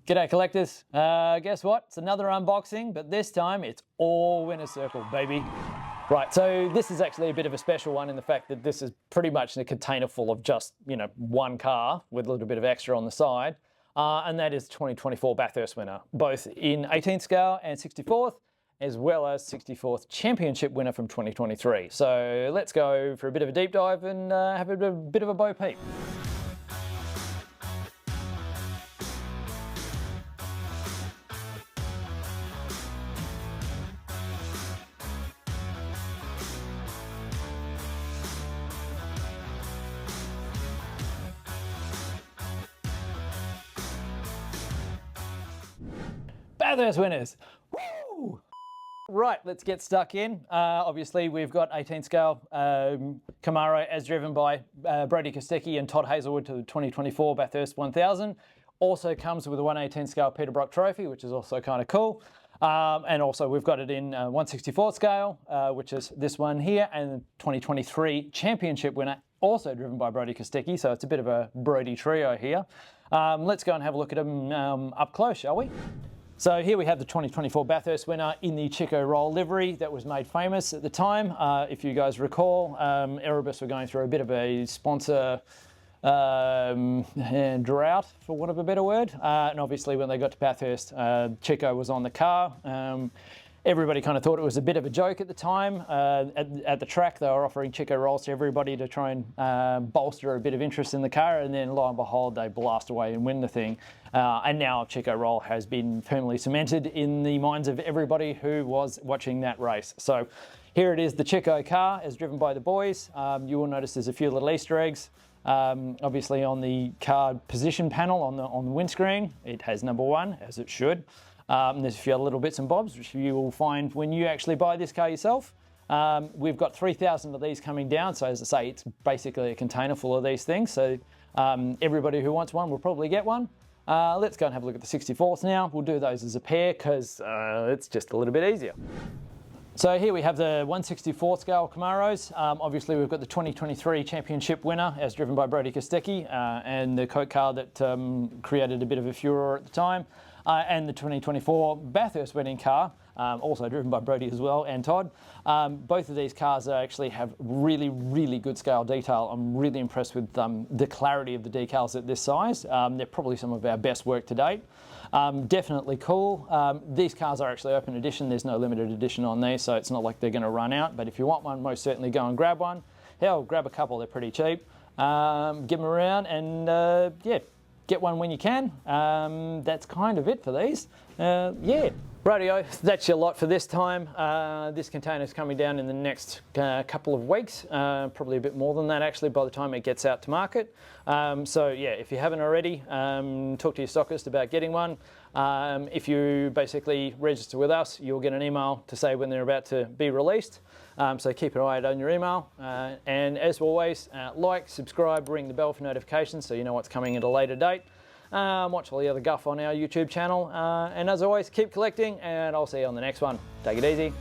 G'day collectors, guess what? It's another unboxing, but this time it's all Winner Circle, baby. Right, so this is actually a bit of a special one in the fact that this is pretty much a container full of just, one car with a little bit of extra on the side. And that is 2024 Bathurst Winner, both in 18th scale and 64th, as well as 64th Championship winner from 2023. So let's go for a bit of a deep dive and have a bit of a bo peep. Bathurst winners! Woo! Right, let's get stuck in. Obviously, we've got 18th scale Camaro as driven by Brody Kostecki and Todd Hazelwood to the 2024 Bathurst 1000. Also comes with a 1/18 scale Peter Brock trophy, which is also kind of cool. And also we've got it in 1/64 scale, which is this one here, and 2023 Championship winner, also driven by Brody Kostecki. So it's a bit of a Brody trio here. Let's go and have a look at them up close, shall we? So here we have the 2024 Bathurst winner in the Chiko roll livery that was made famous at the time. If you guys recall, Erebus were going through a bit of a sponsor drought, for want of a better word. And obviously when they got to Bathurst, Chiko was on the car. Everybody kind of thought it was a bit of a joke at the time. At the track, they were offering Chiko rolls to everybody to try and bolster a bit of interest in the car, and then lo and behold, they blast away and win the thing. And now Chiko roll has been firmly cemented in the minds of everybody who was watching that race. So here it is, the Chiko car as driven by the boys. You will notice there's a few little Easter eggs. Obviously on the car position panel on the windscreen, it has number 1, as it should. There's a few other little bits and bobs which you will find when you actually buy this car yourself. We've got 3,000 of these coming down, so as I say, it's basically a container full of these things, so everybody who wants one will probably get one. Let's go and have a look at the 64s now. We'll do those as a pair because it's just a little bit easier. So here we have the 1/64 scale Camaros. Obviously we've got the 2023 Championship winner as driven by Brody Kostecki, and the Coke car that created a bit of a furore at the time. And the 2024 Bathurst winning car, also driven by Brody as well, and Todd. Both of these cars actually have really, really good scale detail. I'm really impressed with the clarity of the decals at this size. They're probably some of our best work to date. Definitely cool. These cars are actually open edition. There's no limited edition on these, so it's not like they're going to run out. But if you want one, most certainly go and grab one. Hell, grab a couple. They're pretty cheap. Give them around and yeah. Get one when you can. That's kind of it for these. Yeah. Rightio, that's your lot for this time. This container's coming down in the next couple of weeks, probably a bit more than that actually by the time it gets out to market. So yeah, if you haven't already, talk to your stockist about getting one. If you basically register with us, you'll get an email to say when they're about to be released. So keep an eye out on your email. And as always, like, subscribe, ring the bell for notifications so you know what's coming at a later date. Watch all the other guff on our YouTube channel. And as always, keep collecting and I'll see you on the next one. Take it easy.